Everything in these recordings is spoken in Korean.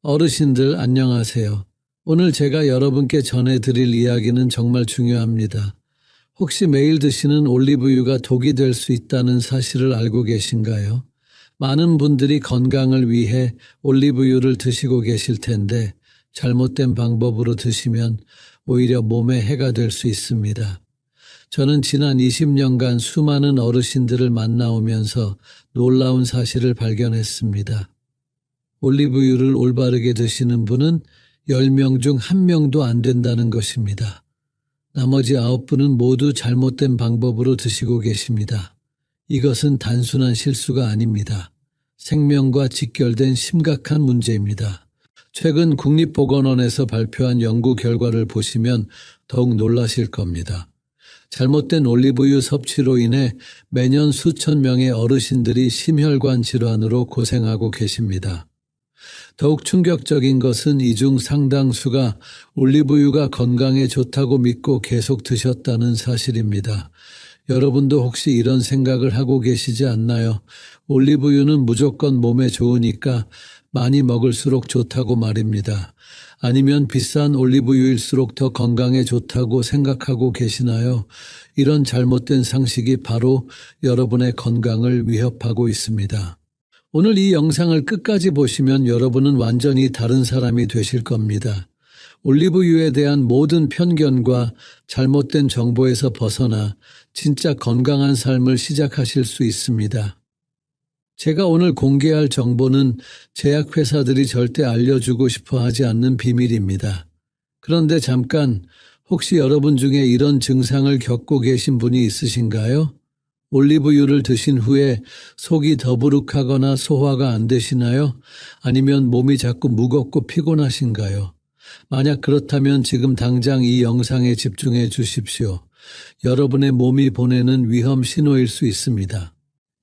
어르신들 안녕하세요. 오늘 제가 여러분께 전해드릴 이야기는 정말 중요합니다. 혹시 매일 드시는 올리브유가 독이 될 수 있다는 사실을 알고 계신가요? 많은 분들이 건강을 위해 올리브유를 드시고 계실 텐데 잘못된 방법으로 드시면 오히려 몸에 해가 될 수 있습니다. 저는 지난 20년간 수많은 어르신들을 만나오면서 놀라운 사실을 발견했습니다. 올리브유를 올바르게 드시는 분은 10명 중 1명도 안 된다는 것입니다. 나머지 9분은 모두 잘못된 방법으로 드시고 계십니다. 이것은 단순한 실수가 아닙니다. 생명과 직결된 심각한 문제입니다. 최근 국립보건원에서 발표한 연구 결과를 보시면 더욱 놀라실 겁니다. 잘못된 올리브유 섭취로 인해 매년 수천 명의 어르신들이 심혈관 질환으로 고생하고 계십니다. 더욱 충격적인 것은 이 중 상당수가 올리브유가 건강에 좋다고 믿고 계속 드셨다는 사실입니다. 여러분도 혹시 이런 생각을 하고 계시지 않나요? 올리브유는 무조건 몸에 좋으니까 많이 먹을수록 좋다고 말입니다. 아니면 비싼 올리브유일수록 더 건강에 좋다고 생각하고 계시나요? 이런 잘못된 상식이 바로 여러분의 건강을 위협하고 있습니다. 오늘 이 영상을 끝까지 보시면 여러분은 완전히 다른 사람이 되실 겁니다. 올리브유에 대한 모든 편견과 잘못된 정보에서 벗어나 진짜 건강한 삶을 시작하실 수 있습니다. 제가 오늘 공개할 정보는 제약회사들이 절대 알려주고 싶어 하지 않는 비밀입니다. 그런데 잠깐, 혹시 여러분 중에 이런 증상을 겪고 계신 분이 있으신가요? 올리브유를 드신 후에 속이 더부룩하거나 소화가 안 되시나요? 아니면 몸이 자꾸 무겁고 피곤하신가요? 만약 그렇다면 지금 당장 이 영상에 집중해 주십시오. 여러분의 몸이 보내는 위험 신호일 수 있습니다.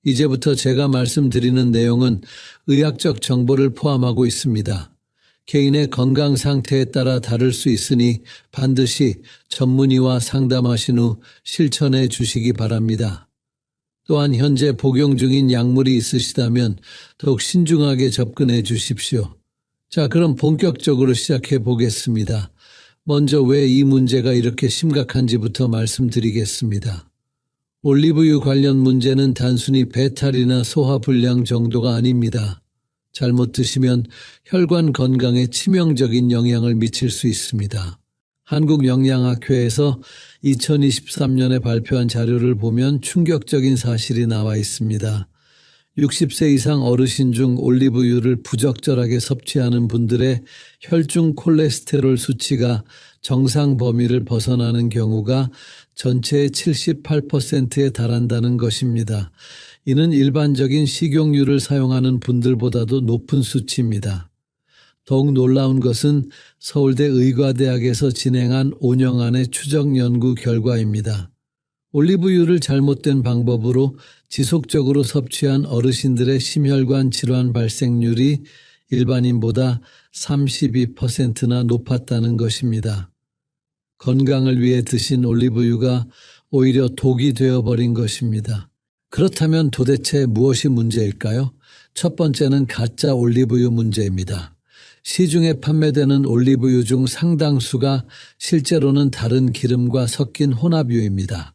이제부터 제가 말씀드리는 내용은 의학적 정보를 포함하고 있습니다. 개인의 건강 상태에 따라 다를 수 있으니 반드시 전문의와 상담하신 후 실천해 주시기 바랍니다. 또한 현재 복용 중인 약물이 있으시다면 더욱 신중하게 접근해 주십시오. 자, 그럼 본격적으로 시작해 보겠습니다. 먼저 왜 이 문제가 이렇게 심각한지부터 말씀드리겠습니다. 올리브유 관련 문제는 단순히 배탈이나 소화불량 정도가 아닙니다. 잘못 드시면 혈관 건강에 치명적인 영향을 미칠 수 있습니다. 한국영양학회에서 2023년에 발표한 자료를 보면 충격적인 사실이 나와 있습니다. 60세 이상 어르신 중 올리브유를 부적절하게 섭취하는 분들의 혈중 콜레스테롤 수치가 정상 범위를 벗어나는 경우가 전체의 78%에 달한다는 것입니다. 이는 일반적인 식용유를 사용하는 분들보다도 높은 수치입니다. 더욱 놀라운 것은 서울대 의과대학에서 진행한 5년간의 추적 연구 결과입니다. 올리브유를 잘못된 방법으로 지속적으로 섭취한 어르신들의 심혈관 질환 발생률이 일반인보다 32%나 높았다는 것입니다. 건강을 위해 드신 올리브유가 오히려 독이 되어버린 것입니다. 그렇다면 도대체 무엇이 문제일까요? 첫 번째는 가짜 올리브유 문제입니다. 시중에 판매되는 올리브유 중 상당수가 실제로는 다른 기름과 섞인 혼합유입니다.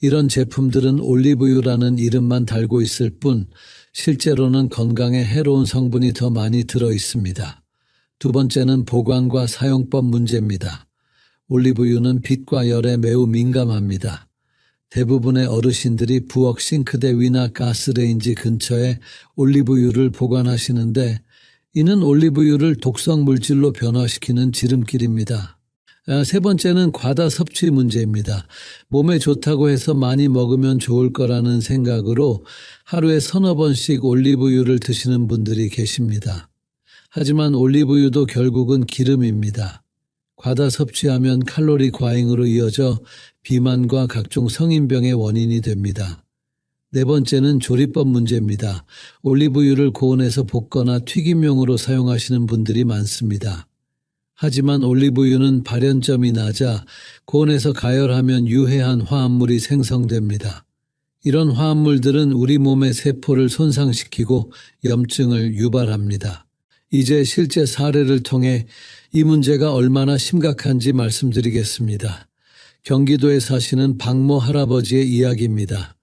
이런 제품들은 올리브유라는 이름만 달고 있을 뿐 실제로는 건강에 해로운 성분이 더 많이 들어 있습니다. 두 번째는 보관과 사용법 문제입니다. 올리브유는 빛과 열에 매우 민감합니다. 대부분의 어르신들이 부엌 싱크대 위나 가스레인지 근처에 올리브유를 보관하시는데 이는 올리브유를 독성 물질로 변화시키는 지름길입니다. 세 번째는 과다 섭취 문제입니다. 몸에 좋다고 해서 많이 먹으면 좋을 거라는 생각으로 하루에 서너 번씩 올리브유를 드시는 분들이 계십니다. 하지만 올리브유도 결국은 기름입니다. 과다 섭취하면 칼로리 과잉으로 이어져 비만과 각종 성인병의 원인이 됩니다. 네 번째는 조리법 문제입니다. 올리브유를 고온에서 볶거나 튀김용으로 사용하시는 분들이 많습니다. 하지만 올리브유는 발연점이 낮아 고온에서 가열하면 유해한 화합물이 생성됩니다. 이런 화합물들은 우리 몸의 세포를 손상시키고 염증을 유발합니다. 이제 실제 사례를 통해 이 문제가 얼마나 심각한지 말씀드리겠습니다. 경기도에 사시는 박모 할아버지의 이야기입니다.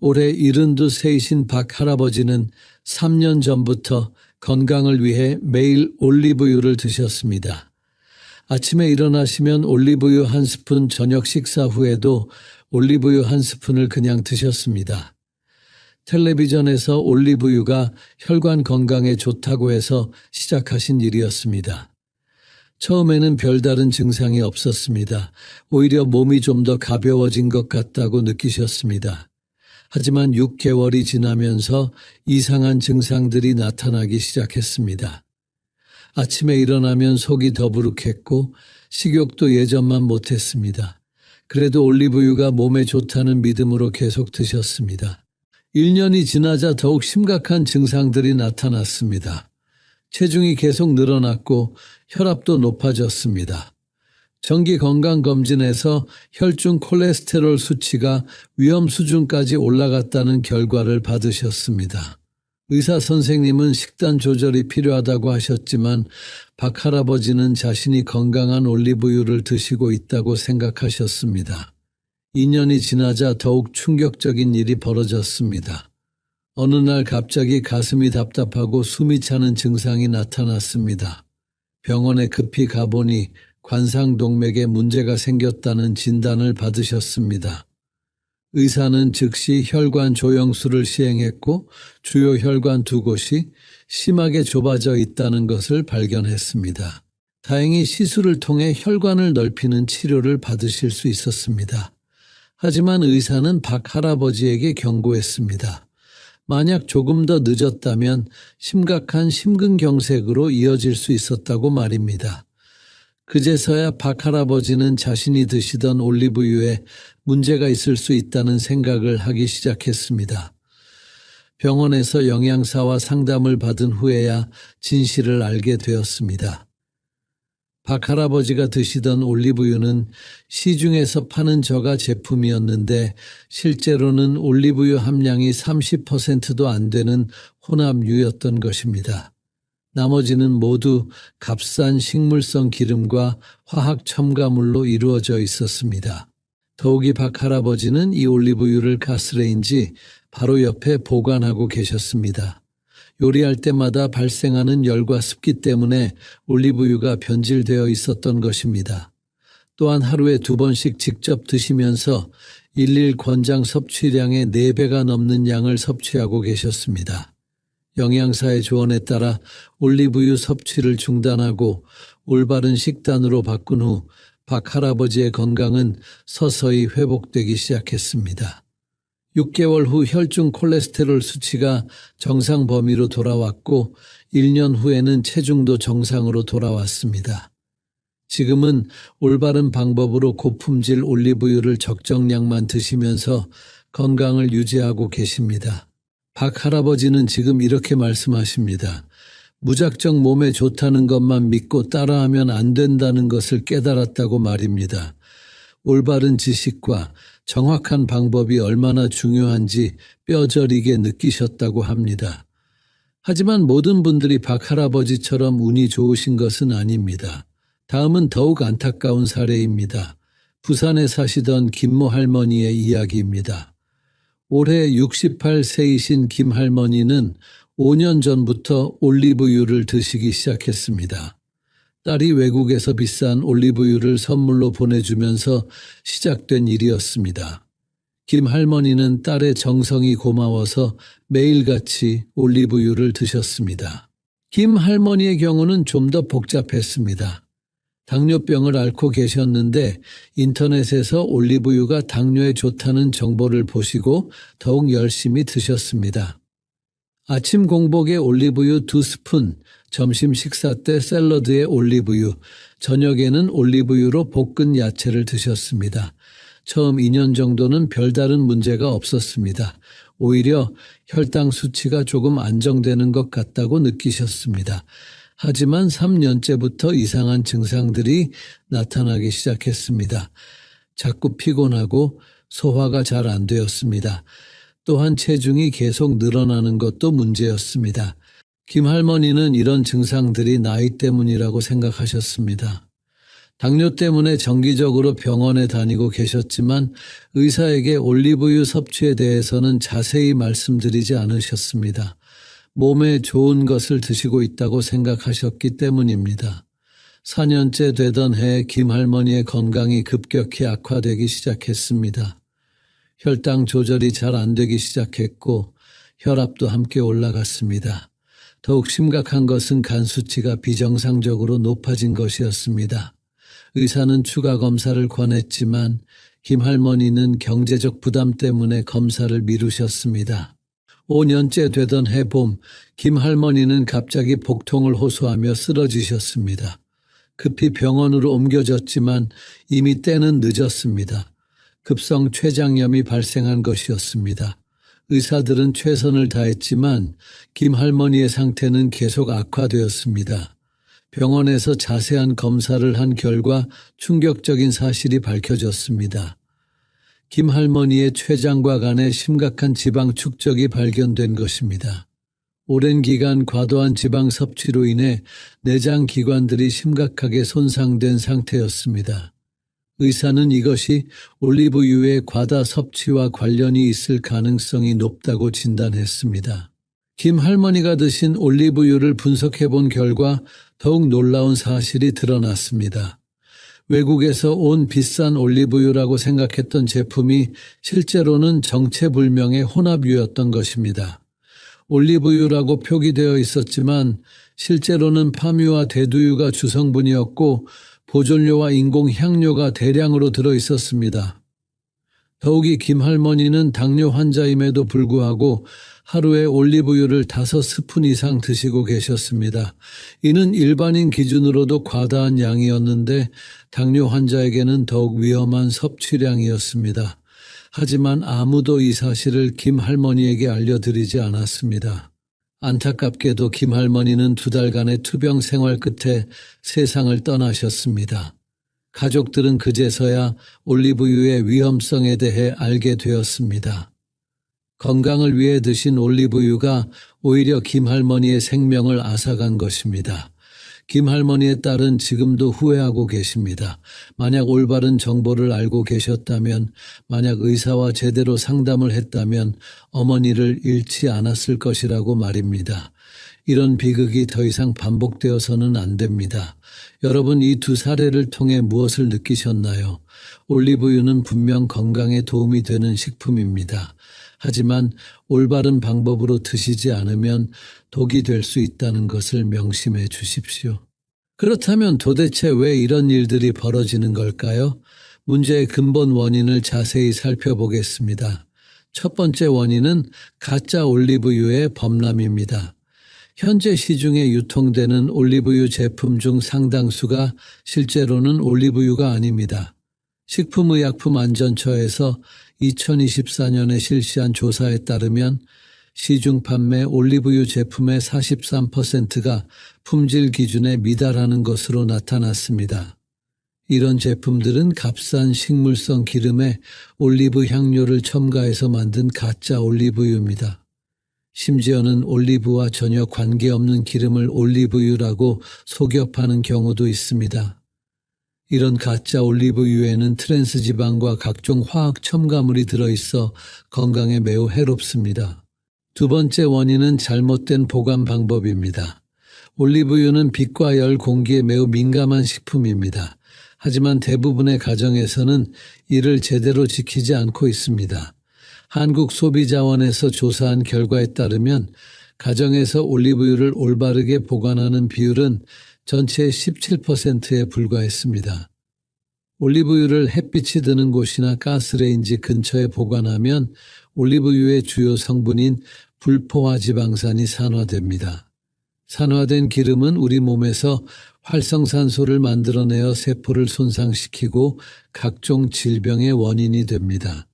올해 72세이신 박 할아버지는 3년 전부터 건강을 위해 매일 올리브유를 드셨습니다. 아침에 일어나시면 올리브유 한 스푼, 저녁 식사 후에도 올리브유 한 스푼을 그냥 드셨습니다. 텔레비전에서 올리브유가 혈관 건강에 좋다고 해서 시작하신 일이었습니다. 처음에는 별다른 증상이 없었습니다. 오히려 몸이 좀 더 가벼워진 것 같다고 느끼셨습니다. 하지만 6개월이 지나면서 이상한 증상들이 나타나기 시작했습니다. 아침에 일어나면 속이 더부룩했고 식욕도 예전만 못했습니다. 그래도 올리브유가 몸에 좋다는 믿음으로 계속 드셨습니다. 1년이 지나자 더욱 심각한 증상들이 나타났습니다. 체중이 계속 늘어났고 혈압도 높아졌습니다. 정기 건강검진에서 혈중 콜레스테롤 수치가 위험 수준까지 올라갔다는 결과를 받으셨습니다. 의사 선생님은 식단 조절이 필요하다고 하셨지만 박 할아버지는 자신이 건강한 올리브유를 드시고 있다고 생각하셨습니다. 2년이 지나자 더욱 충격적인 일이 벌어졌습니다. 어느 날 갑자기 가슴이 답답하고 숨이 차는 증상이 나타났습니다. 병원에 급히 가보니 관상동맥에 문제가 생겼다는 진단을 받으셨습니다. 의사는 즉시 혈관 조영술을 시행했고 주요 혈관 2곳이 심하게 좁아져 있다는 것을 발견했습니다. 다행히 시술을 통해 혈관을 넓히는 치료를 받으실 수 있었습니다. 하지만 의사는 박 할아버지에게 경고했습니다. 만약 조금 더 늦었다면 심각한 심근경색으로 이어질 수 있었다고 말입니다. 그제서야 박 할아버지는 자신이 드시던 올리브유에 문제가 있을 수 있다는 생각을 하기 시작했습니다. 병원에서 영양사와 상담을 받은 후에야 진실을 알게 되었습니다. 박 할아버지가 드시던 올리브유는 시중에서 파는 저가 제품이었는데 실제로는 올리브유 함량이 30%도 안 되는 혼합유였던 것입니다. 나머지는 모두 값싼 식물성 기름과 화학 첨가물로 이루어져 있었습니다. 더욱이 박 할아버지는 이 올리브유를 가스레인지 바로 옆에 보관하고 계셨습니다. 요리할 때마다 발생하는 열과 습기 때문에 올리브유가 변질되어 있었던 것입니다. 또한 하루에 2번씩 직접 드시면서 일일 권장 섭취량의 4배가 넘는 양을 섭취하고 계셨습니다. 영양사의 조언에 따라 올리브유 섭취를 중단하고 올바른 식단으로 바꾼 후 박 할아버지의 건강은 서서히 회복되기 시작했습니다. 6개월 후 혈중 콜레스테롤 수치가 정상 범위로 돌아왔고 1년 후에는 체중도 정상으로 돌아왔습니다. 지금은 올바른 방법으로 고품질 올리브유를 적정량만 드시면서 건강을 유지하고 계십니다. 박 할아버지는 지금 이렇게 말씀하십니다. 무작정 몸에 좋다는 것만 믿고 따라하면 안 된다는 것을 깨달았다고 말입니다. 올바른 지식과 정확한 방법이 얼마나 중요한지 뼈저리게 느끼셨다고 합니다. 하지만 모든 분들이 박 할아버지처럼 운이 좋으신 것은 아닙니다. 다음은 더욱 안타까운 사례입니다. 부산에 사시던 김모 할머니의 이야기입니다. 올해 68세이신 김 할머니는 5년 전부터 올리브유를 드시기 시작했습니다. 딸이 외국에서 비싼 올리브유를 선물로 보내주면서 시작된 일이었습니다. 김 할머니는 딸의 정성이 고마워서 매일같이 올리브유를 드셨습니다. 김 할머니의 경우는 좀 더 복잡했습니다. 당뇨병을 앓고 계셨는데 인터넷에서 올리브유가 당뇨에 좋다는 정보를 보시고 더욱 열심히 드셨습니다. 아침 공복에 올리브유 2스푼, 점심 식사 때 샐러드에 올리브유, 저녁에는 올리브유로 볶은 야채를 드셨습니다. 처음 2년 정도는 별다른 문제가 없었습니다. 오히려 혈당 수치가 조금 안정되는 것 같다고 느끼셨습니다. 하지만 3년째부터 이상한 증상들이 나타나기 시작했습니다. 자꾸 피곤하고 소화가 잘 안 되었습니다. 또한 체중이 계속 늘어나는 것도 문제였습니다. 김 할머니는 이런 증상들이 나이 때문이라고 생각하셨습니다. 당뇨 때문에 정기적으로 병원에 다니고 계셨지만 의사에게 올리브유 섭취에 대해서는 자세히 말씀드리지 않으셨습니다. 몸에 좋은 것을 드시고 있다고 생각하셨기 때문입니다. 4년째 되던 해에 김 할머니의 건강이 급격히 악화되기 시작했습니다. 혈당 조절이 잘 안 되기 시작했고 혈압도 함께 올라갔습니다. 더욱 심각한 것은 간 수치가 비정상적으로 높아진 것이었습니다. 의사는 추가 검사를 권했지만 김 할머니는 경제적 부담 때문에 검사를 미루셨습니다. 5년째 되던 해봄, 김 할머니는 갑자기 복통을 호소하며 쓰러지셨습니다. 급히 병원으로 옮겨졌지만 이미 때는 늦었습니다. 급성 췌장염이 발생한 것이었습니다. 의사들은 최선을 다했지만 김 할머니의 상태는 계속 악화되었습니다. 병원에서 자세한 검사를 한 결과 충격적인 사실이 밝혀졌습니다. 김 할머니의 췌장과 간에 심각한 지방 축적이 발견된 것입니다. 오랜 기간 과도한 지방 섭취로 인해 내장 기관들이 심각하게 손상된 상태였습니다. 의사는 이것이 올리브유의 과다 섭취와 관련이 있을 가능성이 높다고 진단했습니다. 김 할머니가 드신 올리브유를 분석해 본 결과 더욱 놀라운 사실이 드러났습니다. 외국에서 온 비싼 올리브유라고 생각했던 제품이 실제로는 정체불명의 혼합유였던 것입니다. 올리브유라고 표기되어 있었지만 실제로는 파뮤와 대두유가 주성분이었고 보존료와 인공향료가 대량으로 들어 있었습니다. 더욱이 김 할머니는 당뇨 환자임에도 불구하고 하루에 올리브유를 5스푼 이상 드시고 계셨습니다. 이는 일반인 기준으로도 과다한 양이었는데 당뇨 환자에게는 더욱 위험한 섭취량이었습니다. 하지만 아무도 이 사실을 김 할머니에게 알려드리지 않았습니다. 안타깝게도 김 할머니는 2달간의 투병 생활 끝에 세상을 떠나셨습니다. 가족들은 그제서야 올리브유의 위험성에 대해 알게 되었습니다. 건강을 위해 드신 올리브유가 오히려 김 할머니의 생명을 앗아간 것입니다. 김 할머니의 딸은 지금도 후회하고 계십니다. 만약 올바른 정보를 알고 계셨다면, 만약 의사와 제대로 상담을 했다면 어머니를 잃지 않았을 것이라고 말입니다. 이런 비극이 더 이상 반복되어서는 안 됩니다. 여러분, 이 2사례를 통해 무엇을 느끼셨나요? 올리브유는 분명 건강에 도움이 되는 식품입니다. 하지만 올바른 방법으로 드시지 않으면 독이 될 수 있다는 것을 명심해 주십시오. 그렇다면 도대체 왜 이런 일들이 벌어지는 걸까요? 문제의 근본 원인을 자세히 살펴보겠습니다. 첫 번째 원인은 가짜 올리브유의 범람입니다. 현재 시중에 유통되는 올리브유 제품 중 상당수가 실제로는 올리브유가 아닙니다. 식품의약품안전처에서 2024년에 실시한 조사에 따르면 시중 판매 올리브유 제품의 43%가 품질 기준에 미달하는 것으로 나타났습니다. 이런 제품들은 값싼 식물성 기름에 올리브 향료를 첨가해서 만든 가짜 올리브유입니다. 심지어는 올리브와 전혀 관계없는 기름을 올리브유라고 속여 파는 경우도 있습니다. 이런 가짜 올리브유에는 트랜스 지방과 각종 화학 첨가물이 들어있어 건강에 매우 해롭습니다. 두 번째 원인은 잘못된 보관 방법입니다. 올리브유는 빛과 열, 공기에 매우 민감한 식품입니다. 하지만 대부분의 가정에서는 이를 제대로 지키지 않고 있습니다. 한국소비자원에서 조사한 결과에 따르면 가정에서 올리브유를 올바르게 보관하는 비율은 전체의 17%에 불과했습니다. 올리브유를 햇빛이 드는 곳이나 가스레인지 근처에 보관하면 올리브유의 주요 성분인 불포화 지방산이 산화됩니다. 산화된 기름은 우리 몸에서 활성산소를 만들어내어 세포를 손상시키고 각종 질병의 원인이 됩니다.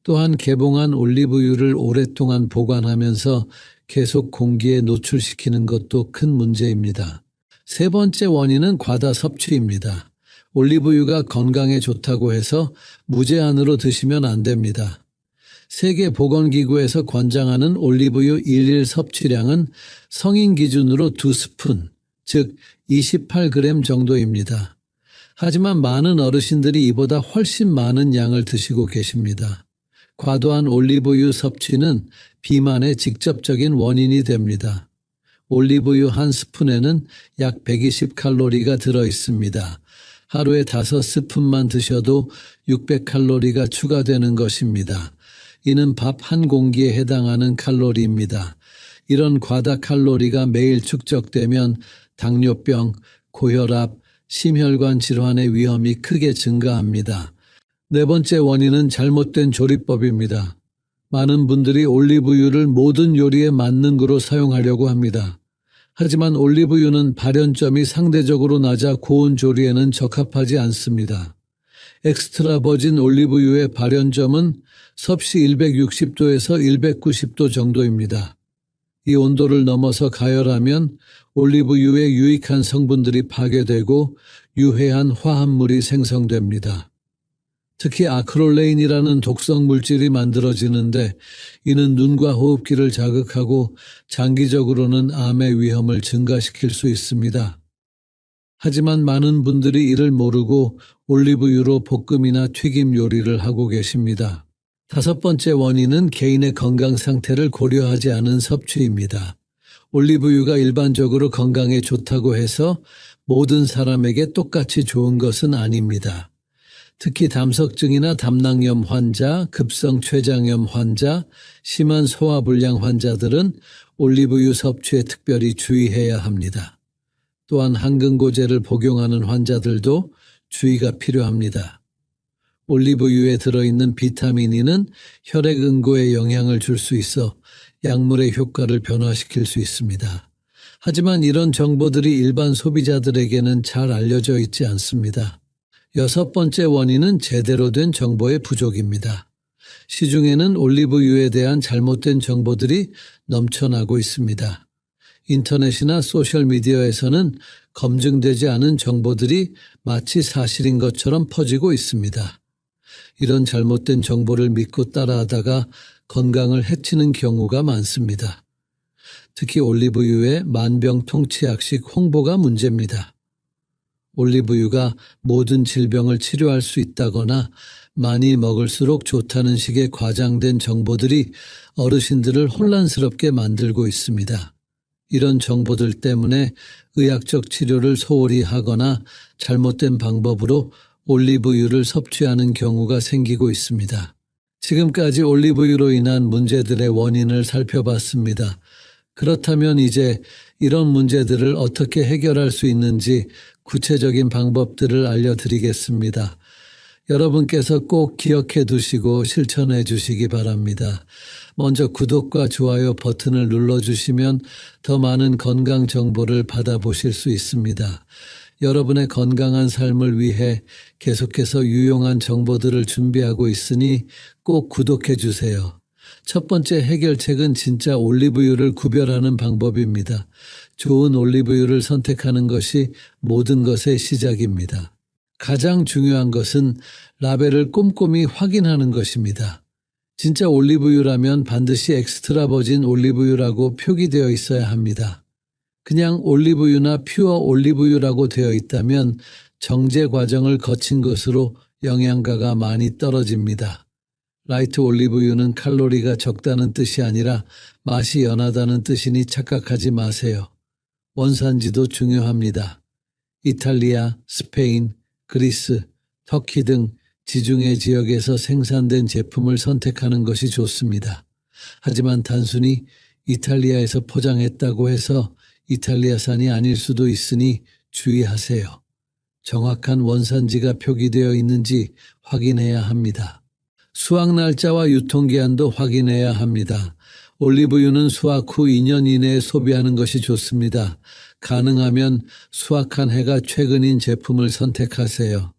또한 개봉한 올리브유를 오랫동안 보관하면서 계속 공기에 노출시키는 것도 큰 문제입니다. 세 번째 원인은 과다 섭취입니다. 올리브유가 건강에 좋다고 해서 무제한으로 드시면 안 됩니다. 세계보건기구에서 권장하는 올리브유 일일 섭취량은 성인 기준으로 2스푼, 즉 28g 정도입니다. 하지만 많은 어르신들이 이보다 훨씬 많은 양을 드시고 계십니다. 과도한 올리브유 섭취는 비만의 직접적인 원인이 됩니다. 올리브유 한 스푼에는 약 120칼로리가 들어 있습니다. 하루에 5스푼만 드셔도 600칼로리가 추가되는 것입니다. 이는 밥 한 공기에 해당하는 칼로리입니다. 이런 과다 칼로리가 매일 축적되면 당뇨병, 고혈압, 심혈관 질환의 위험이 크게 증가합니다. 네 번째 원인은 잘못된 조리법입니다. 많은 분들이 올리브유를 모든 요리에 맞는 그로 사용하려고 합니다. 하지만 올리브유는 발연점이 상대적으로 낮아 고온 조리에는 적합하지 않습니다. 엑스트라 버진 올리브유의 발연점은 섭씨 160도에서 190도 정도입니다. 이 온도를 넘어서 가열하면 올리브유의 유익한 성분들이 파괴되고 유해한 화합물이 생성됩니다. 특히 아크롤레인이라는 독성 물질이 만들어지는데 이는 눈과 호흡기를 자극하고 장기적으로는 암의 위험을 증가시킬 수 있습니다. 하지만 많은 분들이 이를 모르고 올리브유로 볶음이나 튀김 요리를 하고 계십니다. 다섯 번째 원인은 개인의 건강 상태를 고려하지 않은 섭취입니다. 올리브유가 일반적으로 건강에 좋다고 해서 모든 사람에게 똑같이 좋은 것은 아닙니다. 특히 담석증이나 담낭염 환자, 급성 췌장염 환자, 심한 소화불량 환자들은 올리브유 섭취에 특별히 주의해야 합니다. 또한 항근고제를 복용하는 환자들도 주의가 필요합니다. 올리브유에 들어있는 비타민 E는 혈액 응고에 영향을 줄 수 있어 약물의 효과를 변화시킬 수 있습니다. 하지만 이런 정보들이 일반 소비자들에게는 잘 알려져 있지 않습니다. 여섯 번째 원인은 제대로 된 정보의 부족입니다. 시중에는 올리브유에 대한 잘못된 정보들이 넘쳐나고 있습니다. 인터넷이나 소셜미디어에서는 검증되지 않은 정보들이 마치 사실인 것처럼 퍼지고 있습니다. 이런 잘못된 정보를 믿고 따라하다가 건강을 해치는 경우가 많습니다. 특히 올리브유의 만병통치약식 홍보가 문제입니다. 올리브유가 모든 질병을 치료할 수 있다거나 많이 먹을수록 좋다는 식의 과장된 정보들이 어르신들을 혼란스럽게 만들고 있습니다. 이런 정보들 때문에 의학적 치료를 소홀히 하거나 잘못된 방법으로 올리브유를 섭취하는 경우가 생기고 있습니다. 지금까지 올리브유로 인한 문제들의 원인을 살펴봤습니다. 그렇다면 이제 이런 문제들을 어떻게 해결할 수 있는지 구체적인 방법들을 알려드리겠습니다. 여러분께서 꼭 기억해 두시고 실천해 주시기 바랍니다. 먼저 구독과 좋아요 버튼을 눌러주시면 더 많은 건강 정보를 받아보실 수 있습니다. 여러분의 건강한 삶을 위해 계속해서 유용한 정보들을 준비하고 있으니 꼭 구독해 주세요. 첫 번째 해결책은 진짜 올리브유를 구별하는 방법입니다. 좋은 올리브유를 선택하는 것이 모든 것의 시작입니다. 가장 중요한 것은 라벨을 꼼꼼히 확인하는 것입니다. 진짜 올리브유라면 반드시 엑스트라 버진 올리브유라고 표기되어 있어야 합니다. 그냥 올리브유나 퓨어 올리브유라고 되어 있다면 정제 과정을 거친 것으로 영양가가 많이 떨어집니다. 라이트 올리브유는 칼로리가 적다는 뜻이 아니라 맛이 연하다는 뜻이니 착각하지 마세요. 원산지도 중요합니다. 이탈리아, 스페인, 그리스, 터키 등 지중해 지역에서 생산된 제품을 선택하는 것이 좋습니다. 하지만 단순히 이탈리아에서 포장했다고 해서 이탈리아산이 아닐 수도 있으니 주의하세요. 정확한 원산지가 표기되어 있는지 확인해야 합니다. 수확 날짜와 유통기한도 확인해야 합니다. 올리브유는 수확 후 2년 이내에 소비하는 것이 좋습니다. 가능하면 수확한 해가 최근인 제품을 선택하세요.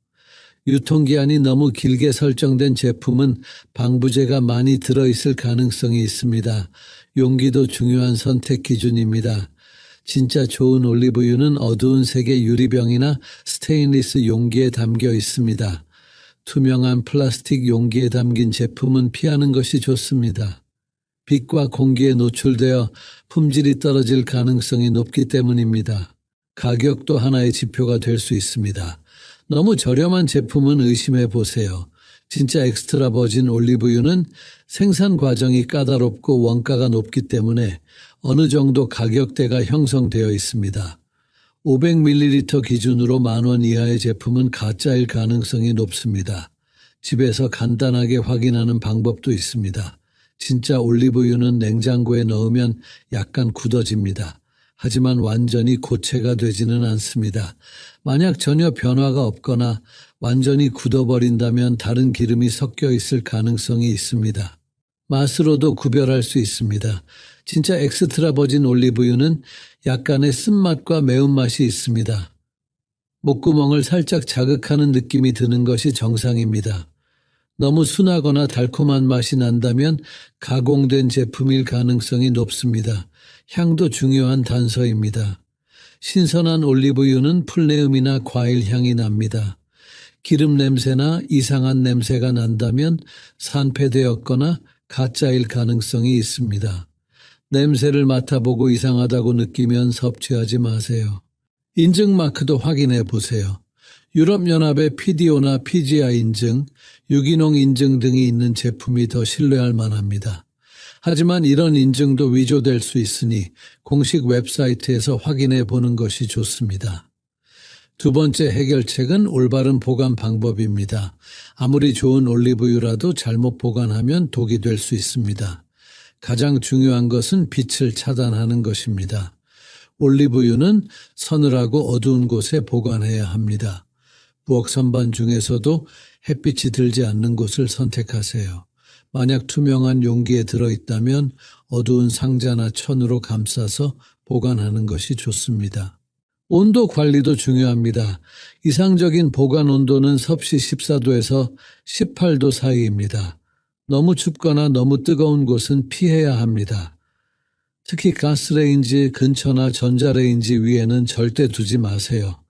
유통기한이 너무 길게 설정된 제품은 방부제가 많이 들어있을 가능성이 있습니다. 용기도 중요한 선택 기준입니다. 진짜 좋은 올리브유는 어두운 색의 유리병이나 스테인리스 용기에 담겨 있습니다. 투명한 플라스틱 용기에 담긴 제품은 피하는 것이 좋습니다. 빛과 공기에 노출되어 품질이 떨어질 가능성이 높기 때문입니다. 가격도 하나의 지표가 될 수 있습니다. 너무 저렴한 제품은 의심해 보세요. 진짜 엑스트라 버진 올리브유는 생산 과정이 까다롭고 원가가 높기 때문에 어느 정도 가격대가 형성되어 있습니다. 500ml 기준으로 10,000원 이하의 제품은 가짜일 가능성이 높습니다. 집에서 간단하게 확인하는 방법도 있습니다. 진짜 올리브유는 냉장고에 넣으면 약간 굳어집니다. 하지만 완전히 고체가 되지는 않습니다. 만약 전혀 변화가 없거나 완전히 굳어버린다면 다른 기름이 섞여 있을 가능성이 있습니다. 맛으로도 구별할 수 있습니다. 진짜 엑스트라 버진 올리브유는 약간의 쓴맛과 매운맛이 있습니다. 목구멍을 살짝 자극하는 느낌이 드는 것이 정상입니다. 너무 순하거나 달콤한 맛이 난다면 가공된 제품일 가능성이 높습니다. 향도 중요한 단서입니다. 신선한 올리브유는 풀내음이나 과일 향이 납니다. 기름 냄새나 이상한 냄새가 난다면 산패되었거나 가짜일 가능성이 있습니다. 냄새를 맡아보고 이상하다고 느끼면 섭취하지 마세요. 인증 마크도 확인해 보세요. 유럽연합의 PDO나 PGI 인증, 유기농 인증 등이 있는 제품이 더 신뢰할 만합니다. 하지만 이런 인증도 위조될 수 있으니 공식 웹사이트에서 확인해 보는 것이 좋습니다. 두 번째 해결책은 올바른 보관 방법입니다. 아무리 좋은 올리브유라도 잘못 보관하면 독이 될 수 있습니다. 가장 중요한 것은 빛을 차단하는 것입니다. 올리브유는 서늘하고 어두운 곳에 보관해야 합니다. 부엌 선반 중에서도 햇빛이 들지 않는 곳을 선택하세요. 만약 투명한 용기에 들어있다면 어두운 상자나 천으로 감싸서 보관하는 것이 좋습니다. 온도 관리도 중요합니다. 이상적인 보관 온도는 섭씨 14도에서 18도 사이입니다. 너무 춥거나 너무 뜨거운 곳은 피해야 합니다. 특히 가스레인지 근처나 전자레인지 위에는 절대 두지 마세요.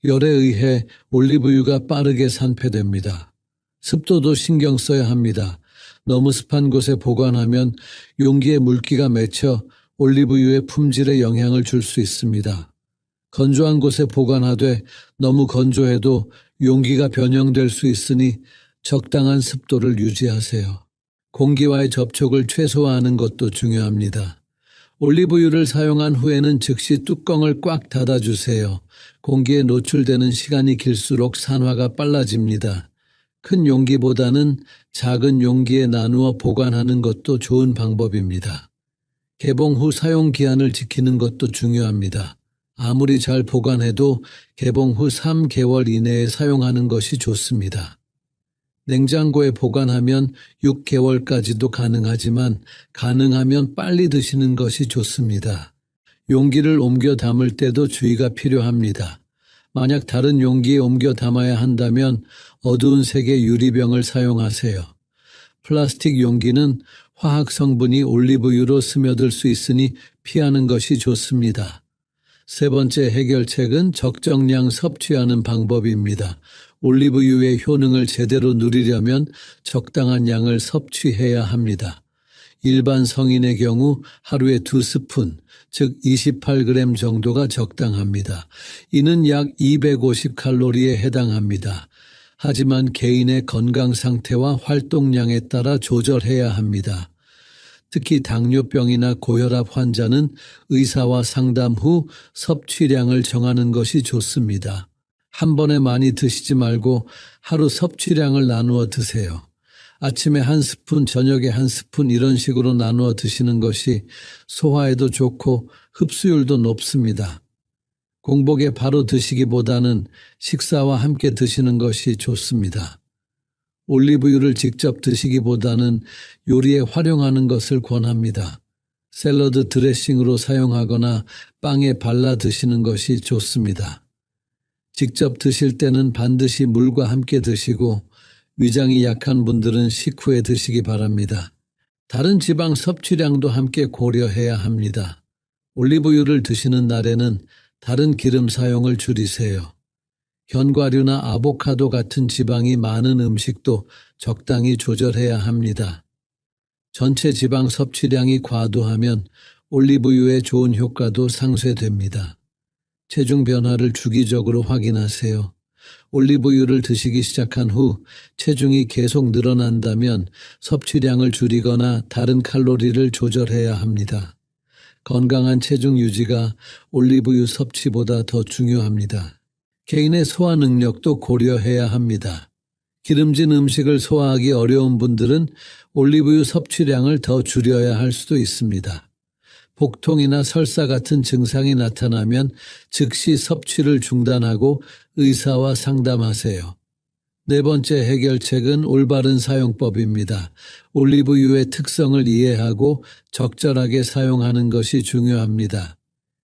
열에 의해 올리브유가 빠르게 산패됩니다. 습도도 신경 써야 합니다. 너무 습한 곳에 보관하면 용기에 물기가 맺혀 올리브유의 품질에 영향을 줄 수 있습니다. 건조한 곳에 보관하되 너무 건조해도 용기가 변형될 수 있으니 적당한 습도를 유지하세요. 공기와의 접촉을 최소화하는 것도 중요합니다. 올리브유를 사용한 후에는 즉시 뚜껑을 꽉 닫아주세요. 공기에 노출되는 시간이 길수록 산화가 빨라집니다. 큰 용기보다는 작은 용기에 나누어 보관하는 것도 좋은 방법입니다. 개봉 후 사용 기한을 지키는 것도 중요합니다. 아무리 잘 보관해도 개봉 후 3개월 이내에 사용하는 것이 좋습니다. 냉장고에 보관하면 6개월까지도 가능하지만 가능하면 빨리 드시는 것이 좋습니다. 용기를 옮겨 담을 때도 주의가 필요합니다. 만약 다른 용기에 옮겨 담아야 한다면 어두운 색의 유리병을 사용하세요. 플라스틱 용기는 화학 성분이 올리브유로 스며들 수 있으니 피하는 것이 좋습니다. 세 번째 해결책은 적정량 섭취하는 방법입니다. 올리브유의 효능을 제대로 누리려면 적당한 양을 섭취해야 합니다. 일반 성인의 경우 하루에 2스푼, 즉 28g 정도가 적당합니다. 이는 약 250칼로리에 해당합니다. 하지만 개인의 건강 상태와 활동량에 따라 조절해야 합니다. 특히 당뇨병이나 고혈압 환자는 의사와 상담 후 섭취량을 정하는 것이 좋습니다. 한 번에 많이 드시지 말고 하루 섭취량을 나누어 드세요. 아침에 1스푼, 저녁에 1스푼 이런 식으로 나누어 드시는 것이 소화에도 좋고 흡수율도 높습니다. 공복에 바로 드시기보다는 식사와 함께 드시는 것이 좋습니다. 올리브유를 직접 드시기보다는 요리에 활용하는 것을 권합니다. 샐러드 드레싱으로 사용하거나 빵에 발라 드시는 것이 좋습니다. 직접 드실 때는 반드시 물과 함께 드시고 위장이 약한 분들은 식후에 드시기 바랍니다. 다른 지방 섭취량도 함께 고려해야 합니다. 올리브유를 드시는 날에는 다른 기름 사용을 줄이세요. 견과류나 아보카도 같은 지방이 많은 음식도 적당히 조절해야 합니다. 전체 지방 섭취량이 과도하면 올리브유의 좋은 효과도 상쇄됩니다. 체중 변화를 주기적으로 확인하세요. 올리브유를 드시기 시작한 후 체중이 계속 늘어난다면 섭취량을 줄이거나 다른 칼로리를 조절해야 합니다. 건강한 체중 유지가 올리브유 섭취보다 더 중요합니다. 개인의 소화 능력도 고려해야 합니다. 기름진 음식을 소화하기 어려운 분들은 올리브유 섭취량을 더 줄여야 할 수도 있습니다. 복통이나 설사 같은 증상이 나타나면 즉시 섭취를 중단하고 의사와 상담하세요. 네 번째 해결책은 올바른 사용법입니다. 올리브유의 특성을 이해하고 적절하게 사용하는 것이 중요합니다.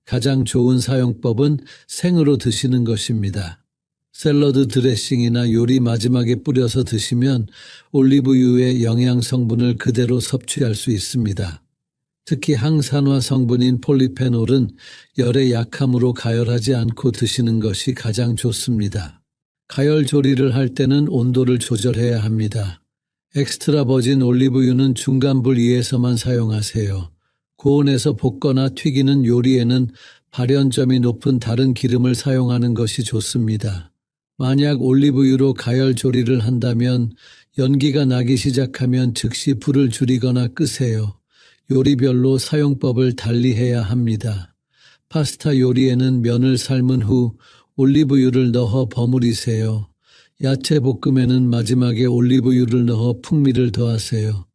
가장 좋은 사용법은 생으로 드시는 것입니다. 샐러드 드레싱이나 요리 마지막에 뿌려서 드시면 올리브유의 영양 성분을 그대로 섭취할 수 있습니다. 특히 항산화 성분인 폴리페놀은 열의 약함으로 가열하지 않고 드시는 것이 가장 좋습니다. 가열 조리를 할 때는 온도를 조절해야 합니다. 엑스트라 버진 올리브유는 중간 불 위에서만 사용하세요. 고온에서 볶거나 튀기는 요리에는 발연점이 높은 다른 기름을 사용하는 것이 좋습니다. 만약 올리브유로 가열 조리를 한다면 연기가 나기 시작하면 즉시 불을 줄이거나 끄세요. 요리별로 사용법을 달리해야 합니다. 파스타 요리에는 면을 삶은 후 올리브유를 넣어 버무리세요. 야채 볶음에는 마지막에 올리브유를 넣어 풍미를 더하세요.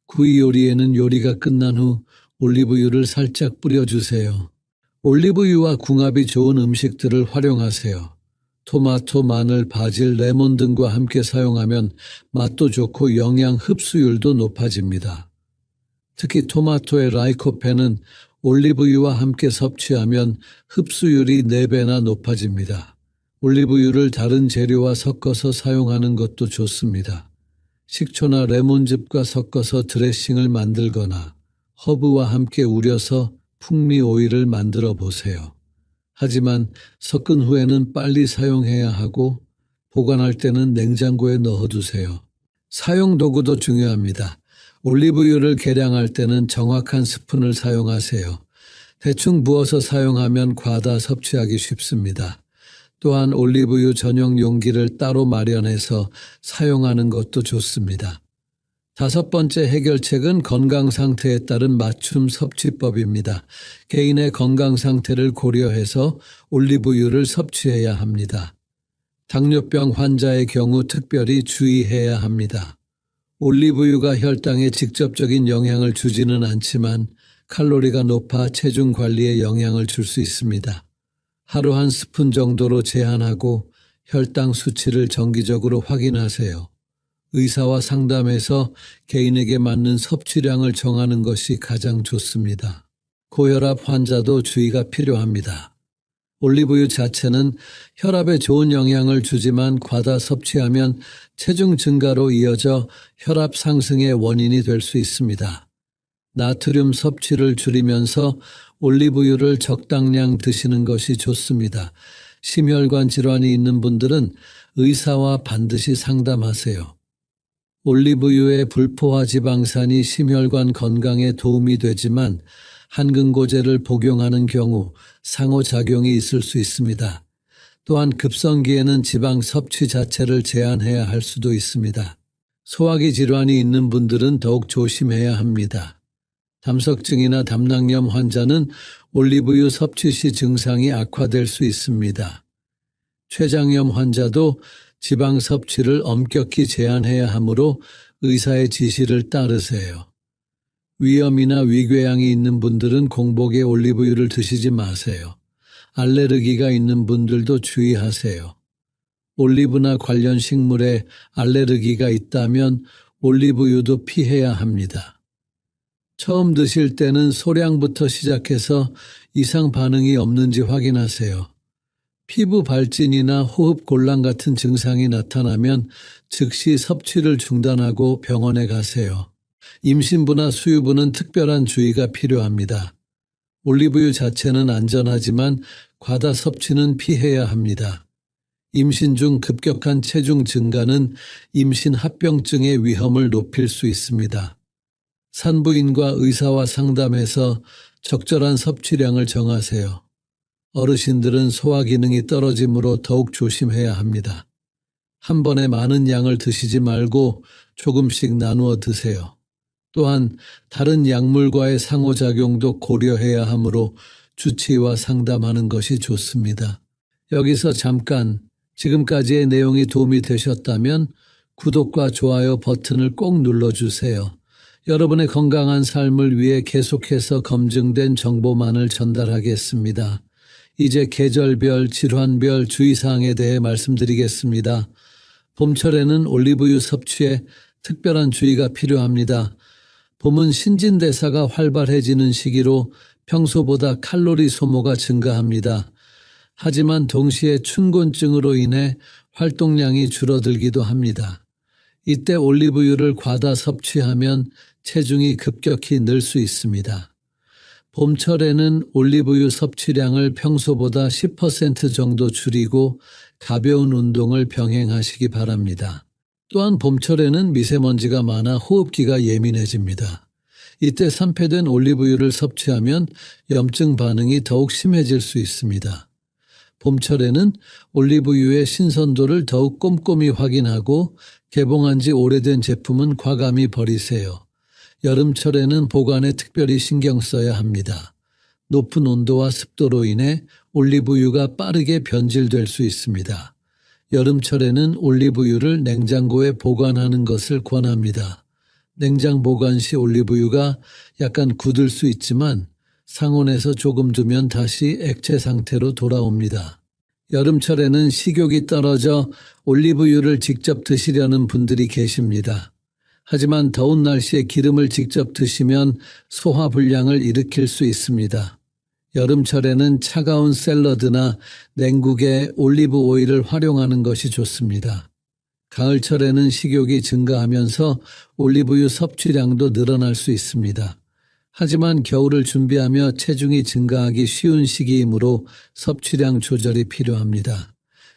구이 요리에는 요리가 끝난 후 올리브유를 살짝 뿌려주세요. 올리브유와 궁합이 좋은 음식들을 활용하세요. 토마토, 마늘, 바질, 레몬 등과 함께 사용하면 맛도 좋고 영양 흡수율도 높아집니다. 특히 토마토의 라이코펜은 올리브유와 함께 섭취하면 흡수율이 4배나 높아집니다. 올리브유를 다른 재료와 섞어서 사용하는 것도 좋습니다. 식초나 레몬즙과 섞어서 드레싱을 만들거나 허브와 함께 우려서 풍미 오일을 만들어 보세요. 하지만 섞은 후에는 빨리 사용해야 하고 보관할 때는 냉장고에 넣어두세요. 사용 도구도 중요합니다. 올리브유를 계량할 때는 정확한 스푼을 사용하세요. 대충 부어서 사용하면 과다 섭취하기 쉽습니다. 또한 올리브유 전용 용기를 따로 마련해서 사용하는 것도 좋습니다. 다섯 번째 해결책은 건강 상태에 따른 맞춤 섭취법입니다. 개인의 건강 상태를 고려해서 올리브유를 섭취해야 합니다. 당뇨병 환자의 경우 특별히 주의해야 합니다. 올리브유가 혈당에 직접적인 영향을 주지는 않지만 칼로리가 높아 체중 관리에 영향을 줄 수 있습니다. 하루 한 스푼 정도로 제한하고 혈당 수치를 정기적으로 확인하세요. 의사와 상담해서 개인에게 맞는 섭취량을 정하는 것이 가장 좋습니다. 고혈압 환자도 주의가 필요합니다. 올리브유 자체는 혈압에 좋은 영향을 주지만 과다 섭취하면 체중 증가로 이어져 혈압 상승의 원인이 될 수 있습니다. 나트륨 섭취를 줄이면서 올리브유를 적당량 드시는 것이 좋습니다. 심혈관 질환이 있는 분들은 의사와 반드시 상담하세요. 올리브유의 불포화 지방산이 심혈관 건강에 도움이 되지만 한근고제를 복용하는 경우 상호작용이 있을 수 있습니다. 또한 급성기에는 지방 섭취 자체를 제한해야 할 수도 있습니다. 소화기 질환이 있는 분들은 더욱 조심해야 합니다. 담석증이나 담낭염 환자는 올리브유 섭취 시 증상이 악화될 수 있습니다. 췌장염 환자도 지방 섭취를 엄격히 제한해야 하므로 의사의 지시를 따르세요. 위염이나 위궤양이 있는 분들은 공복에 올리브유를 드시지 마세요. 알레르기가 있는 분들도 주의하세요. 올리브나 관련 식물에 알레르기가 있다면 올리브유도 피해야 합니다. 처음 드실 때는 소량부터 시작해서 이상 반응이 없는지 확인하세요. 피부 발진이나 호흡 곤란 같은 증상이 나타나면 즉시 섭취를 중단하고 병원에 가세요. 임신부나 수유부는 특별한 주의가 필요합니다. 올리브유 자체는 안전하지만 과다 섭취는 피해야 합니다. 임신 중 급격한 체중 증가는 임신 합병증의 위험을 높일 수 있습니다. 산부인과 의사와 상담해서 적절한 섭취량을 정하세요. 어르신들은 소화 기능이 떨어지므로 더욱 조심해야 합니다. 한 번에 많은 양을 드시지 말고 조금씩 나누어 드세요. 또한 다른 약물과의 상호작용도 고려해야 하므로 주치의와 상담하는 것이 좋습니다. 여기서 잠깐 지금까지의 내용이 도움이 되셨다면 구독과 좋아요 버튼을 꼭 눌러주세요. 여러분의 건강한 삶을 위해 계속해서 검증된 정보만을 전달하겠습니다. 이제 계절별, 질환별 주의사항에 대해 말씀드리겠습니다. 봄철에는 올리브유 섭취에 특별한 주의가 필요합니다. 봄은 신진대사가 활발해지는 시기로 평소보다 칼로리 소모가 증가합니다. 하지만 동시에 춘곤증으로 인해 활동량이 줄어들기도 합니다. 이때 올리브유를 과다 섭취하면 체중이 급격히 늘 수 있습니다. 봄철에는 올리브유 섭취량을 평소보다 10% 정도 줄이고 가벼운 운동을 병행하시기 바랍니다. 또한 봄철에는 미세먼지가 많아 호흡기가 예민해집니다. 이때 산패된 올리브유를 섭취하면 염증 반응이 더욱 심해질 수 있습니다. 봄철에는 올리브유의 신선도를 더욱 꼼꼼히 확인하고 개봉한 지 오래된 제품은 과감히 버리세요. 여름철에는 보관에 특별히 신경 써야 합니다. 높은 온도와 습도로 인해 올리브유가 빠르게 변질될 수 있습니다. 여름철에는 올리브유를 냉장고에 보관하는 것을 권합니다. 냉장 보관 시 올리브유가 약간 굳을 수 있지만 상온에서 조금 두면 다시 액체 상태로 돌아옵니다. 여름철에는 식욕이 떨어져 올리브유를 직접 드시려는 분들이 계십니다. 하지만 더운 날씨에 기름을 직접 드시면 소화불량을 일으킬 수 있습니다. 여름철에는 차가운 샐러드나 냉국에 올리브 오일을 활용하는 것이 좋습니다. 가을철에는 식욕이 증가하면서 올리브유 섭취량도 늘어날 수 있습니다. 하지만 겨울을 준비하며 체중이 증가하기 쉬운 시기이므로 섭취량 조절이 필요합니다.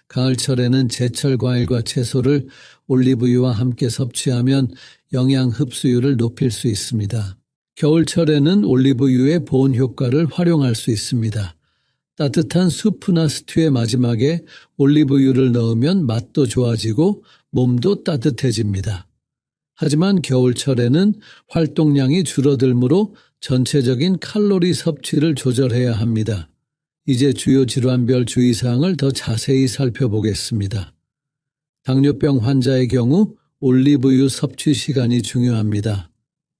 가을철에는 제철 과일과 채소를 올리브유와 함께 섭취하면 영양 흡수율을 높일 수 있습니다. 겨울철에는 올리브유의 보온 효과를 활용할 수 있습니다. 따뜻한 수프나 스튜의 마지막에 올리브유를 넣으면 맛도 좋아지고 몸도 따뜻해집니다. 하지만 겨울철에는 활동량이 줄어들므로 전체적인 칼로리 섭취를 조절해야 합니다. 이제 주요 질환별 주의사항을 더 자세히 살펴보겠습니다. 당뇨병 환자의 경우 올리브유 섭취 시간이 중요합니다.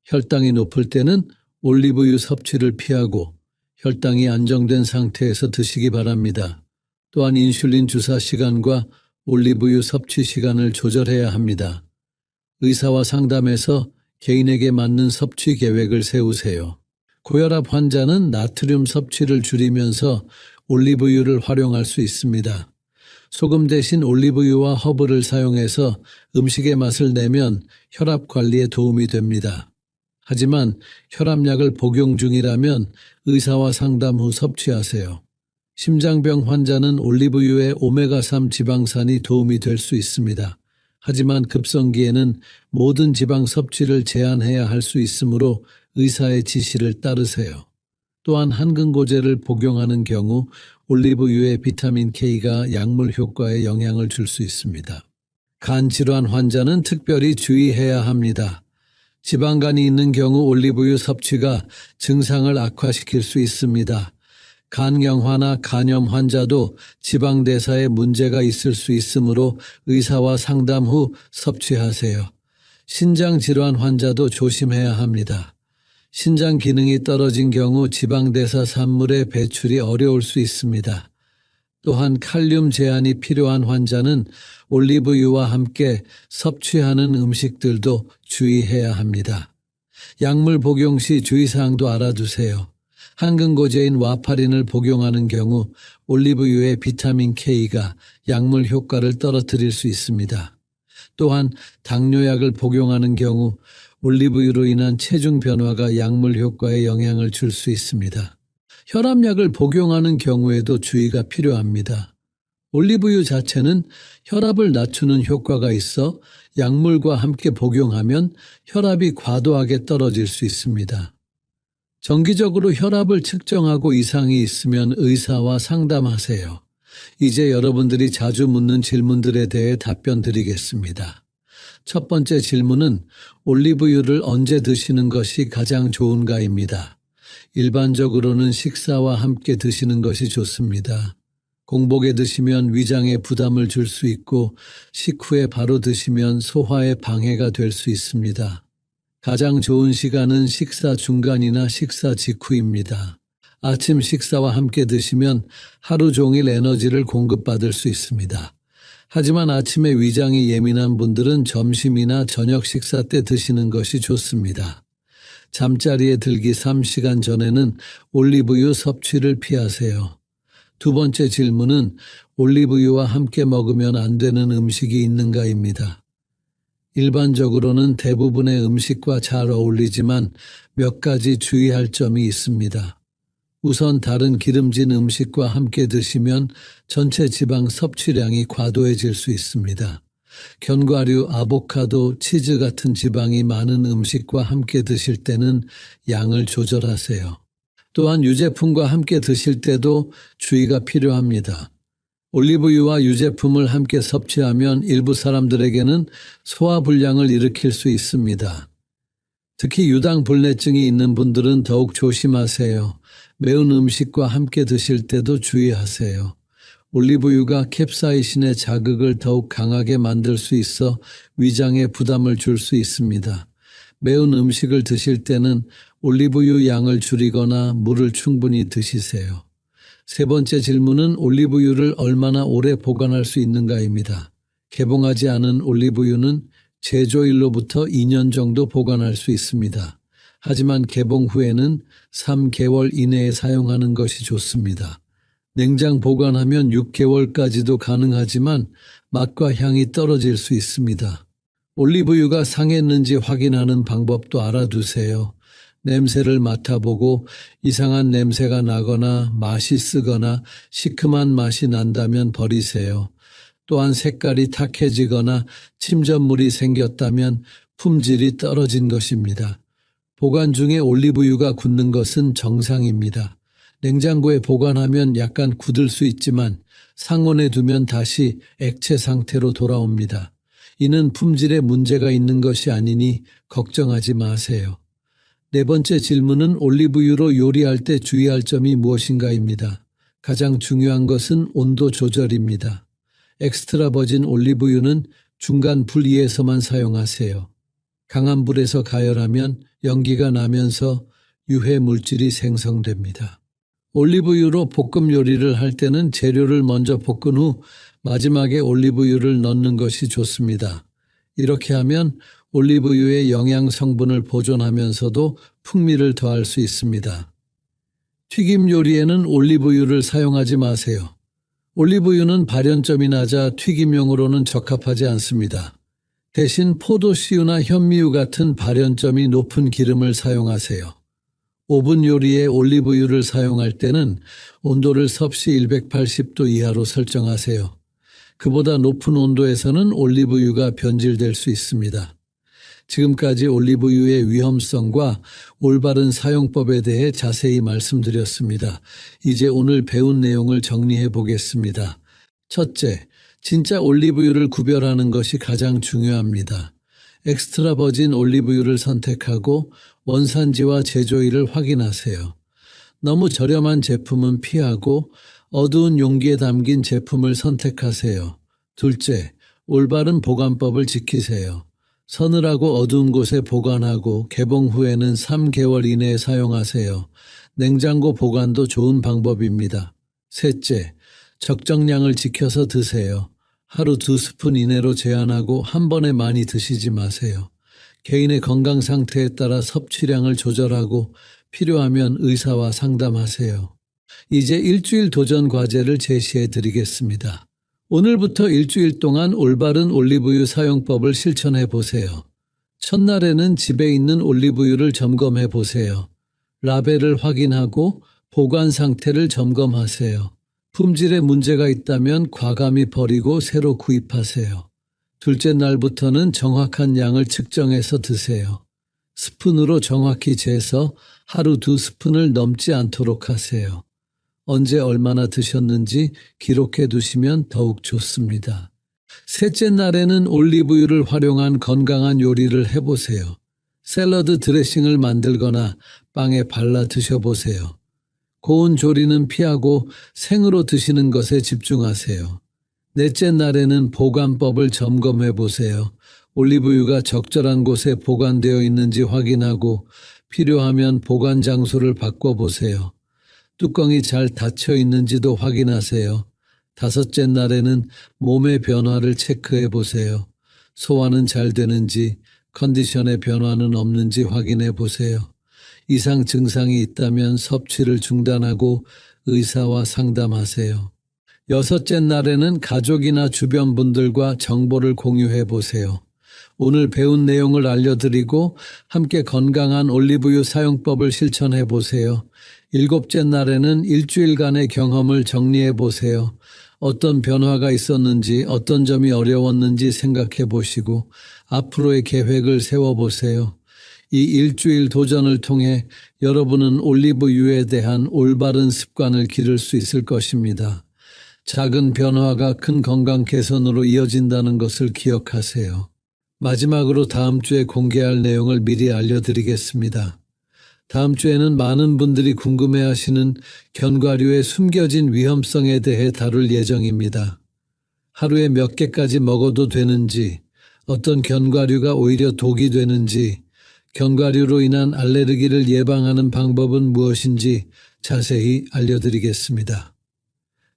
혈당이 높을 때는 올리브유 섭취를 피하고 혈당이 안정된 상태에서 드시기 바랍니다. 또한 인슐린 주사 시간과 올리브유 섭취 시간을 조절해야 합니다. 의사와 상담해서 개인에게 맞는 섭취 계획을 세우세요. 고혈압 환자는 나트륨 섭취를 줄이면서 올리브유를 활용할 수 있습니다. 소금 대신 올리브유와 허브를 사용해서 음식의 맛을 내면 혈압 관리에 도움이 됩니다. 하지만 혈압약을 복용 중이라면 의사와 상담 후 섭취하세요. 심장병 환자는 올리브유의 오메가3 지방산이 도움이 될 수 있습니다. 하지만 급성기에는 모든 지방 섭취를 제한해야 할 수 있으므로 의사의 지시를 따르세요. 또한 한근고제를 복용하는 경우 올리브유의 비타민 K가 약물 효과에 영향을 줄 수 있습니다. 간 질환 환자는 특별히 주의해야 합니다. 지방간이 있는 경우 올리브유 섭취가 증상을 악화시킬 수 있습니다. 간경화나 간염 환자도 지방대사에 문제가 있을 수 있으므로 의사와 상담 후 섭취하세요. 신장질환 환자도 조심해야 합니다. 신장 기능이 떨어진 경우 지방대사 산물의 배출이 어려울 수 있습니다. 또한 칼륨 제한이 필요한 환자는 올리브유와 함께 섭취하는 음식들도 주의해야 합니다. 약물 복용 시 주의사항도 알아두세요. 한근고제인 와파린을 복용하는 경우 올리브유의 비타민 K가 약물 효과를 떨어뜨릴 수 있습니다. 또한 당뇨약을 복용하는 경우 올리브유로 인한 체중 변화가 약물 효과에 영향을 줄 수 있습니다. 혈압약을 복용하는 경우에도 주의가 필요합니다. 올리브유 자체는 혈압을 낮추는 효과가 있어 약물과 함께 복용하면 혈압이 과도하게 떨어질 수 있습니다. 정기적으로 혈압을 측정하고 이상이 있으면 의사와 상담하세요. 이제 여러분들이 자주 묻는 질문들에 대해 답변 드리겠습니다. 첫 번째 질문은 올리브유를 언제 드시는 것이 가장 좋은가입니다. 일반적으로는 식사와 함께 드시는 것이 좋습니다. 공복에 드시면 위장에 부담을 줄 수 있고 식후에 바로 드시면 소화에 방해가 될 수 있습니다. 가장 좋은 시간은 식사 중간이나 식사 직후입니다. 아침 식사와 함께 드시면 하루 종일 에너지를 공급받을 수 있습니다. 하지만 아침에 위장이 예민한 분들은 점심이나 저녁 식사 때 드시는 것이 좋습니다. 잠자리에 들기 3시간 전에는 올리브유 섭취를 피하세요. 두 번째 질문은 올리브유와 함께 먹으면 안 되는 음식이 있는가입니다. 일반적으로는 대부분의 음식과 잘 어울리지만 몇 가지 주의할 점이 있습니다. 우선 다른 기름진 음식과 함께 드시면 전체 지방 섭취량이 과도해질 수 있습니다. 견과류, 아보카도, 치즈 같은 지방이 많은 음식과 함께 드실 때는 양을 조절하세요. 또한 유제품과 함께 드실 때도 주의가 필요합니다. 올리브유와 유제품을 함께 섭취하면 일부 사람들에게는 소화불량을 일으킬 수 있습니다. 특히 유당불내증이 있는 분들은 더욱 조심하세요. 매운 음식과 함께 드실 때도 주의하세요. 올리브유가 캡사이신의 자극을 더욱 강하게 만들 수 있어 위장에 부담을 줄 수 있습니다. 매운 음식을 드실 때는 올리브유 양을 줄이거나 물을 충분히 드시세요. 세 번째 질문은 올리브유를 얼마나 오래 보관할 수 있는가입니다. 개봉하지 않은 올리브유는 제조일로부터 2년 정도 보관할 수 있습니다. 하지만 개봉 후에는 3개월 이내에 사용하는 것이 좋습니다. 냉장 보관하면 6개월까지도 가능하지만 맛과 향이 떨어질 수 있습니다. 올리브유가 상했는지 확인하는 방법도 알아두세요. 냄새를 맡아보고 이상한 냄새가 나거나 맛이 쓰거나 시큼한 맛이 난다면 버리세요. 또한 색깔이 탁해지거나 침전물이 생겼다면 품질이 떨어진 것입니다. 보관 중에 올리브유가 굳는 것은 정상입니다. 냉장고에 보관하면 약간 굳을 수 있지만 상온에 두면 다시 액체 상태로 돌아옵니다. 이는 품질에 문제가 있는 것이 아니니 걱정하지 마세요. 네 번째 질문은 올리브유로 요리할 때 주의할 점이 무엇인가입니다. 가장 중요한 것은 온도 조절입니다. 엑스트라 버진 올리브유는 중간 불 위에서만 사용하세요. 강한 불에서 가열하면 연기가 나면서 유해 물질이 생성됩니다. 올리브유로 볶음 요리를 할 때는 재료를 먼저 볶은 후 마지막에 올리브유를 넣는 것이 좋습니다. 이렇게 하면 올리브유의 영양 성분을 보존하면서도 풍미를 더할 수 있습니다. 튀김 요리에는 올리브유를 사용하지 마세요. 올리브유는 발연점이 낮아 튀김용으로는 적합하지 않습니다. 대신 포도씨유나 현미유 같은 발연점이 높은 기름을 사용하세요. 오븐 요리에 올리브유를 사용할 때는 온도를 섭씨 180도 이하로 설정하세요. 그보다 높은 온도에서는 올리브유가 변질될 수 있습니다. 지금까지 올리브유의 위험성과 올바른 사용법에 대해 자세히 말씀드렸습니다. 이제 오늘 배운 내용을 정리해 보겠습니다. 첫째, 진짜 올리브유를 구별하는 것이 가장 중요합니다. 엑스트라 버진 올리브유를 선택하고 원산지와 제조일을 확인하세요. 너무 저렴한 제품은 피하고 어두운 용기에 담긴 제품을 선택하세요. 둘째, 올바른 보관법을 지키세요. 서늘하고 어두운 곳에 보관하고 개봉 후에는 3개월 이내에 사용하세요. 냉장고 보관도 좋은 방법입니다. 셋째, 적정량을 지켜서 드세요. 하루 2스푼 이내로 제한하고 한 번에 많이 드시지 마세요. 개인의 건강 상태에 따라 섭취량을 조절하고 필요하면 의사와 상담하세요. 이제 일주일 도전 과제를 제시해 드리겠습니다. 오늘부터 일주일 동안 올바른 올리브유 사용법을 실천해 보세요. 첫날에는 집에 있는 올리브유를 점검해 보세요. 라벨을 확인하고 보관 상태를 점검하세요. 품질에 문제가 있다면 과감히 버리고 새로 구입하세요. 둘째 날부터는 정확한 양을 측정해서 드세요. 스푼으로 정확히 재서 하루 2스푼을 넘지 않도록 하세요. 언제 얼마나 드셨는지 기록해 두시면 더욱 좋습니다. 셋째 날에는 올리브유를 활용한 건강한 요리를 해보세요. 샐러드 드레싱을 만들거나 빵에 발라 드셔보세요. 고온 조리는 피하고 생으로 드시는 것에 집중하세요. 넷째 날에는 보관법을 점검해 보세요. 올리브유가 적절한 곳에 보관되어 있는지 확인하고 필요하면 보관 장소를 바꿔보세요. 뚜껑이 잘 닫혀 있는지도 확인하세요. 다섯째 날에는 몸의 변화를 체크해 보세요. 소화는 잘 되는지, 컨디션의 변화는 없는지 확인해 보세요. 이상 증상이 있다면 섭취를 중단하고 의사와 상담하세요. 여섯째 날에는 가족이나 주변 분들과 정보를 공유해 보세요. 오늘 배운 내용을 알려드리고 함께 건강한 올리브유 사용법을 실천해 보세요. 일곱째 날에는 일주일간의 경험을 정리해 보세요. 어떤 변화가 있었는지, 어떤 점이 어려웠는지 생각해 보시고 앞으로의 계획을 세워 보세요. 이 일주일 도전을 통해 여러분은 올리브유에 대한 올바른 습관을 기를 수 있을 것입니다. 작은 변화가 큰 건강 개선으로 이어진다는 것을 기억하세요. 마지막으로 다음 주에 공개할 내용을 미리 알려드리겠습니다. 다음 주에는 많은 분들이 궁금해하시는 견과류의 숨겨진 위험성에 대해 다룰 예정입니다. 하루에 몇 개까지 먹어도 되는지, 어떤 견과류가 오히려 독이 되는지, 견과류로 인한 알레르기를 예방하는 방법은 무엇인지 자세히 알려드리겠습니다.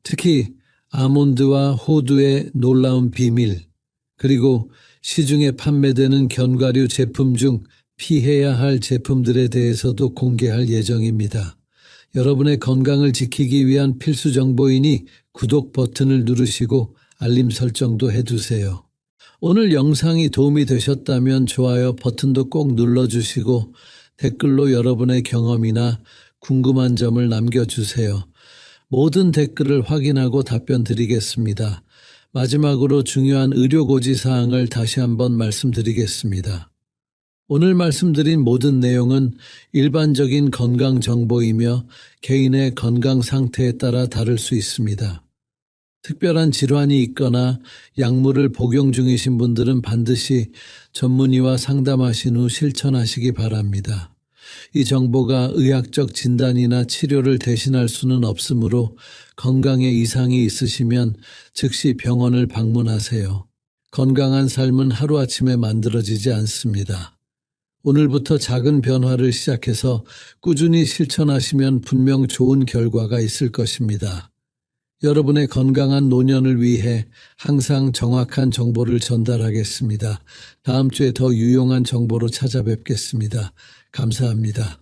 특히 아몬드와 호두의 놀라운 비밀, 그리고 시중에 판매되는 견과류 제품 중 피해야 할 제품들에 대해서도 공개할 예정입니다. 여러분의 건강을 지키기 위한 필수 정보이니 구독 버튼을 누르시고 알림 설정도 해두세요. 오늘 영상이 도움이 되셨다면 좋아요 버튼도 꼭 눌러주시고 댓글로 여러분의 경험이나 궁금한 점을 남겨주세요. 모든 댓글을 확인하고 답변 드리겠습니다. 마지막으로 중요한 의료고지 사항을 다시 한번 말씀드리겠습니다. 오늘 말씀드린 모든 내용은 일반적인 건강 정보이며 개인의 건강 상태에 따라 다를 수 있습니다. 특별한 질환이 있거나 약물을 복용 중이신 분들은 반드시 전문의와 상담하신 후 실천하시기 바랍니다. 이 정보가 의학적 진단이나 치료를 대신할 수는 없으므로 건강에 이상이 있으시면 즉시 병원을 방문하세요. 건강한 삶은 하루아침에 만들어지지 않습니다. 오늘부터 작은 변화를 시작해서 꾸준히 실천하시면 분명 좋은 결과가 있을 것입니다. 여러분의 건강한 노년을 위해 항상 정확한 정보를 전달하겠습니다. 다음 주에 더 유용한 정보로 찾아뵙겠습니다. 감사합니다.